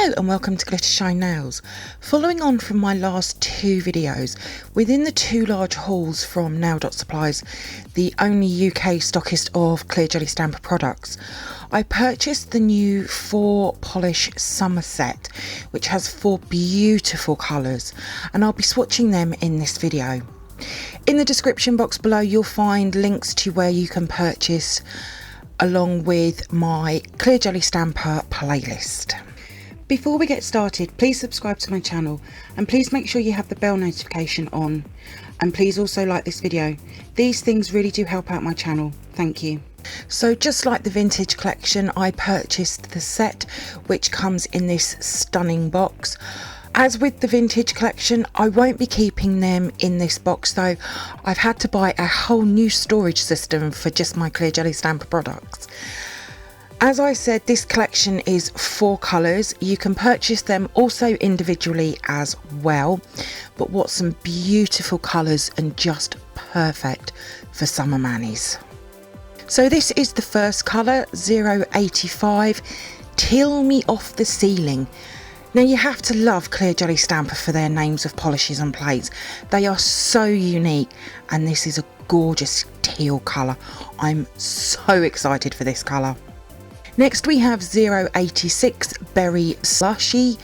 Hello and welcome to Glitter Shine Nails. Following on from my last two videos, within the two large hauls from Nail.supplies, the only UK stockist of clear jelly stamper products, I purchased the new 4 polish summer set, which has 4 beautiful colours, and I'll be swatching them in this video. In the description box below you'll find links to where you can purchase along with my clear jelly stamper playlist. Before we get started, please subscribe to my channel and please make sure you have the bell notification on, and please also like this video. These things really do help out my channel. Thank you. So just like the vintage collection, I purchased the set which comes in this stunning box. As with the vintage collection, I won't be keeping them in this box though. I've had to buy a whole new storage system for just my clear jelly stamper products. As I said, this collection is 4 colours. You can purchase them also individually as well, but what some beautiful colours and just perfect for summer manis. So this is the first colour, 085, Till Me Off the Ceiling. Now you have to love Clear Jelly Stamper for their names of polishes and plates. They are so unique, and this is a gorgeous teal colour. I'm so excited for this colour. Next we have 086 Berry Slushy,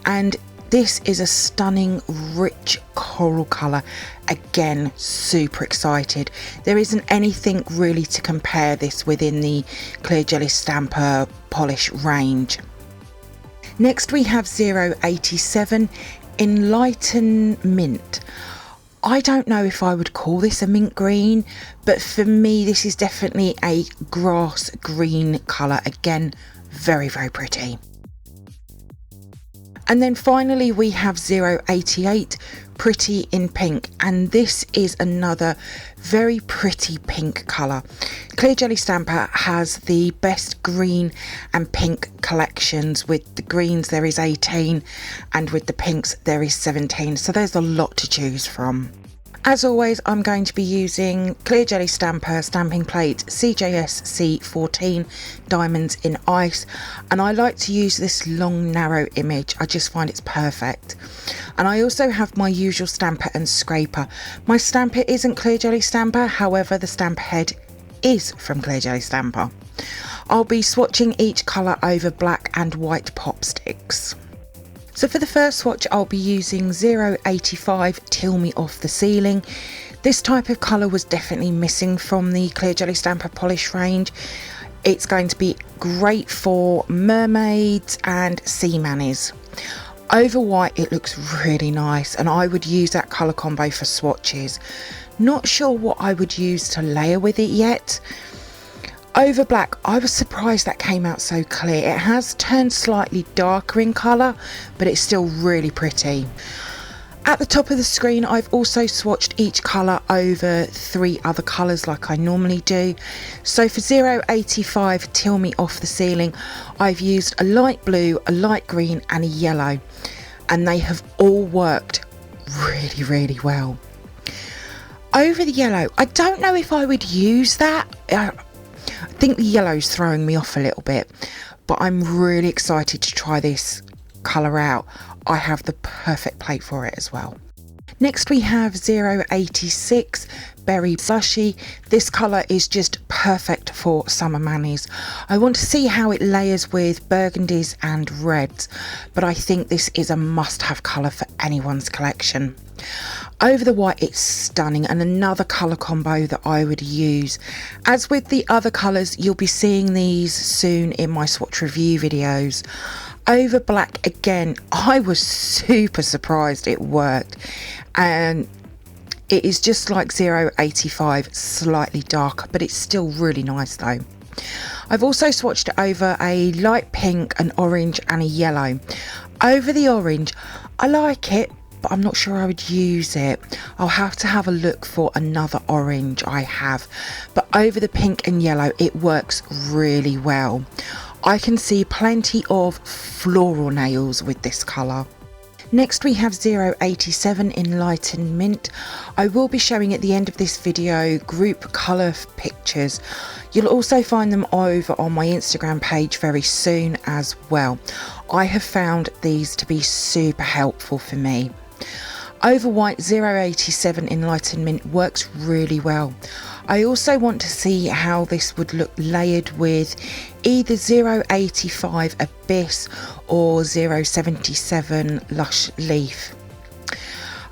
and this is a stunning rich coral colour. Again, super excited. There isn't anything really to compare this within the Clear Jelly Stamper polish range. Next we have 087 Enlighten Mint. I don't know if I would call this a mint green, but for me this is definitely a grass green colour. Again, very, very pretty. And then finally we have 088 Pretty in Pink, and this is another very pretty pink colour. Clear Jelly Stamper has the best green and pink collections. With the greens there is 18 and with the pinks there is 17, so there's a lot to choose from. As always, I'm going to be using Clear Jelly Stamper stamping plate CJS C14 Diamonds in Ice, and I like to use this long narrow image. I just find it's perfect. And I also have my usual stamper and scraper. My stamper isn't Clear Jelly Stamper, however the stamper head is from Clear Jelly Stamper. I'll be swatching each colour over black and white pop sticks. So for the first swatch I'll be using 085 Till Me Off the Ceiling. This type of colour was definitely missing from the Clear Jelly Stamper polish range. It's going to be great for mermaids and sea manis. Over white it looks really nice, and I would use that colour combo for swatches. Not sure what I would use to layer with it yet. Over black, I was surprised that came out so clear. It has turned slightly darker in colour, but it's still really pretty. At the top of the screen, I've also swatched each colour over 3 other colours like I normally do. So for 085 Till Me Off the Ceiling, I've used a light blue, a light green and a yellow, and they have all worked really, really well. Over the yellow, I don't know if I would use that. I think the yellow's throwing me off a little bit, but I'm really excited to try this colour out. I have the perfect plate for it as well. Next we have 086 Berry Slushy. This colour is just perfect for summer manis. I want to see how it layers with burgundies and reds, but I think this is a must-have colour for anyone's collection. Over the white it's stunning, and another colour combo that I would use. As with the other colours, you'll be seeing these soon in my swatch review videos. Over black, again, I was super surprised it worked, and it is just like 085, slightly darker, but it's still really nice though. I've also swatched it over a light pink, an orange and a yellow. Over the orange, I like it, but I'm not sure I would use it. I'll have to have a look for another orange I have, but over the pink and yellow it works really well. I can see plenty of floral nails with this colour. Next we have 087 in light and mint. I will be showing at the end of this video group colour pictures. You'll also find them over on my Instagram page very soon as well. I have found these to be super helpful for me. Over white 087 in light and mint works really well. I also want to see how this would look layered with either 085 Abyss or 077 Lush Leaf.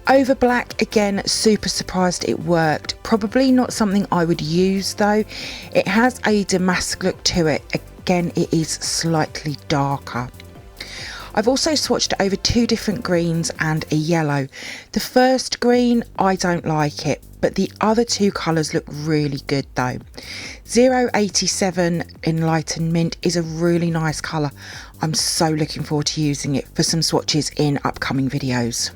Over black, again, super surprised it worked. Probably not something I would use though. It has a damask look to it. Again, it is slightly darker. I've also swatched over two different greens and a yellow. The first green, I don't like it, but the other two colours look really good though. 087 in light and mint is a really nice colour. I'm so looking forward to using it for some swatches in upcoming videos.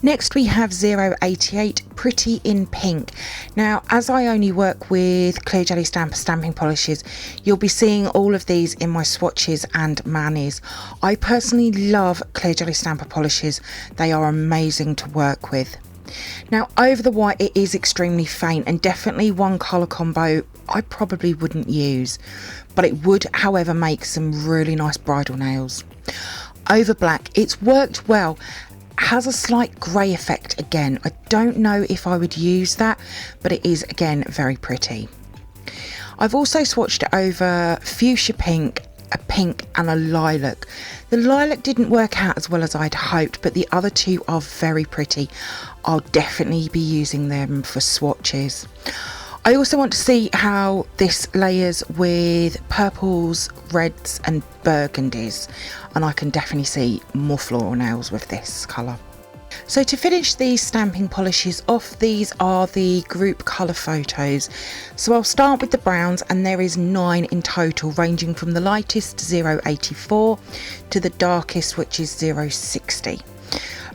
Next we have 088 Pretty in Pink. Now, as I only work with Clear Jelly Stamper stamping polishes, you'll be seeing all of these in my swatches and manis. I personally love Clear Jelly Stamper polishes. They are amazing to work with. Now, over the white it is extremely faint and definitely one colour combo I probably wouldn't use, but it would however make some really nice bridal nails. Over black, it's worked well. Has a slight grey effect again. I don't know if I would use that, but it is again very pretty. I've also swatched it over fuchsia pink, a pink and a lilac. The lilac didn't work out as well as I'd hoped, but the other two are very pretty. I'll definitely be using them for swatches. I also want to see how this layers with purples, reds and burgundies, and I can definitely see more floral nails with this colour. So to finish these stamping polishes off, these are the group colour photos. So I'll start with the browns, and there is 9 in total, ranging from the lightest 084 to the darkest, which is 060.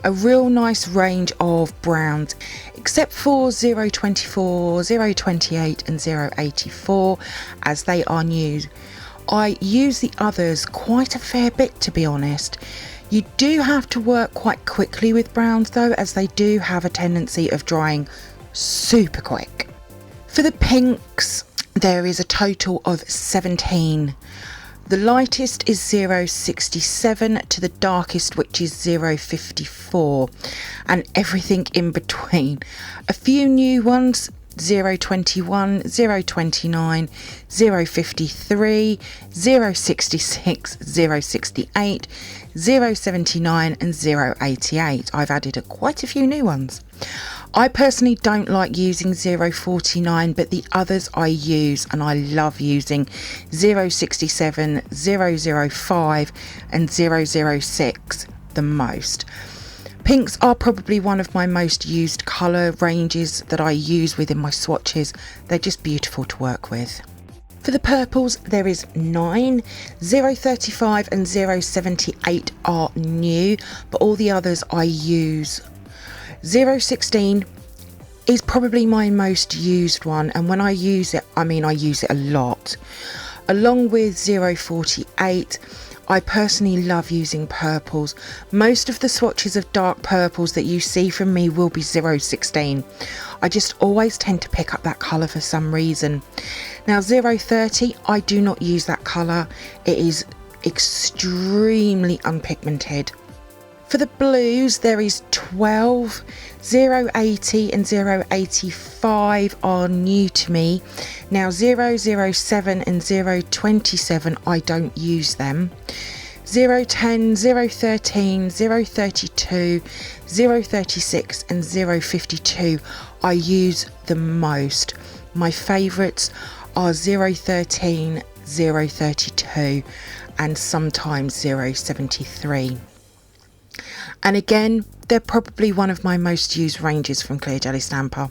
A real nice range of browns, except for 024, 028 and 084 as they are new. I use the others quite a fair bit, to be honest. You do have to work quite quickly with browns though, as they do have a tendency of drying super quick. For the pinks, there is a total of 17. The lightest is 067 to the darkest, which is 054, and everything in between. A few new ones, 021, 029, 053, 066, 068, 079 and 088. I've added quite a few new ones. I personally don't like using 049, but the others I use, and I love using 067, 005 and 006 the most. Pinks are probably one of my most used colour ranges that I use within my swatches. They're just beautiful to work with. For the purples, there is 9. 035 and 078 are new, but all the others I use. 016 is probably my most used one, and when I use it, I mean I use it a lot. Along with 048, I personally love using purples. Most of the swatches of dark purples that you see from me will be 016. I just always tend to pick up that colour for some reason. Now 030, I do not use that colour. It is extremely unpigmented. For the blues, there is 12. 080 and 085 are new to me. Now 007 and 027, I don't use them. 010, 013, 032, 036 and 052 I use the most. My favourites are 013, 032 and sometimes 073. And again, they're probably one of my most used ranges from Clear Jelly Stamper.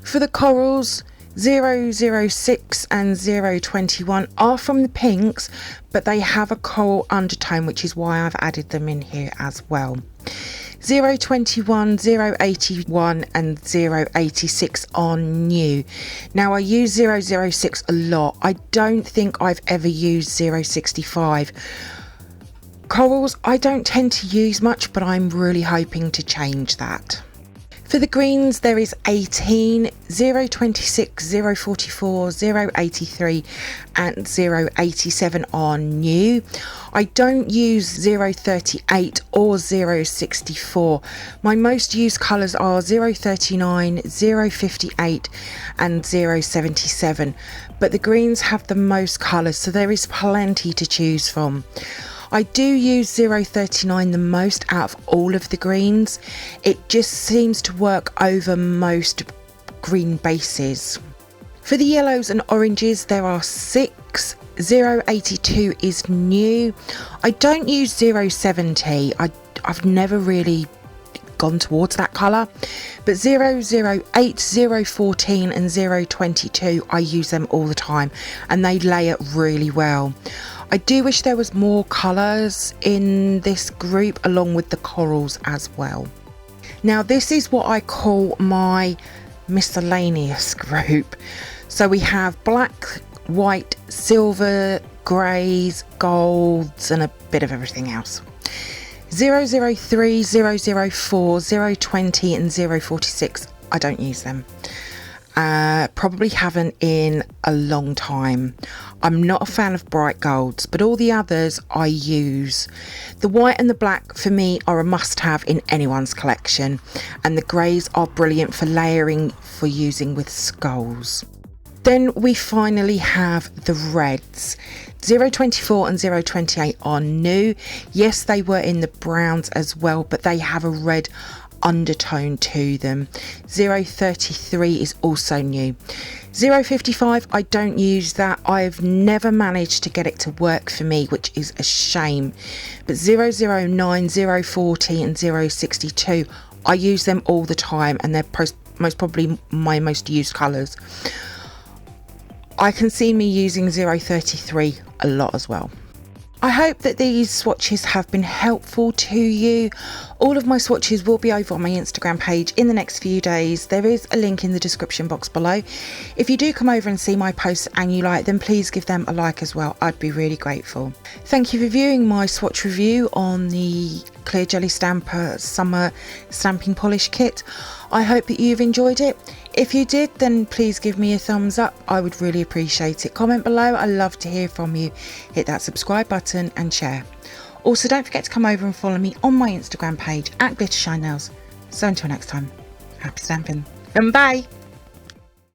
For the corals, 006 and 021 are from the pinks, but they have a coral undertone, which is why I've added them in here as well. 021, 081 and 086 are new. Now I use 006 a lot. I don't think I've ever used 065. corals I don't tend to use much, but I'm really hoping to change that. For the greens, there is 18, 026, 044, 083 and 087 are new. I don't use 038 or 064. My most used colours are 039, 058 and 077, but the greens have the most colours, so there is plenty to choose from. I do use 039 the most out of all of the greens. It just seems to work over most green bases. For the yellows and oranges, there are 6. 082 is new. I don't use 070. I've never really gone towards that colour, but 008, 014 and 022, I use them all the time and they layer really well. I do wish there was more colours in this group along with the corals as well. Now this is what I call my miscellaneous group. So we have black, white, silver, greys, golds and a bit of everything else. 003, 004, 020 and 046, I don't use them. Probably haven't in a long time. I'm not a fan of bright golds, but all the others I use. The white and the black for me are a must-have in anyone's collection, and the greys are brilliant for layering for using with skulls. Then we finally have the reds. 024 and 028 are new. Yes, they were in the browns as well, but they have a red undertone to them. 033 is also new. 055, I don't use that. I've never managed to get it to work for me, which is a shame. But 009, 040 and 062, I use them all the time and they're most probably my most used colours. I can see me using 033 a lot as well. I hope that these swatches have been helpful to you. All of my swatches will be over on my Instagram page in the next few days. There is a link in the description box below. If you do come over and see my posts and you like them, please give them a like as well. I'd be really grateful. Thank you for viewing my swatch review on the Clear Jelly Stamper Summer Stamping Polish Kit. I hope that you've enjoyed it. If you did, then please give me a thumbs up. I would really appreciate it. Comment below. I love to hear from you. Hit that subscribe button and share. Also, don't forget to come over and follow me on my Instagram page at glittershinenails. So until next time, happy stamping and bye.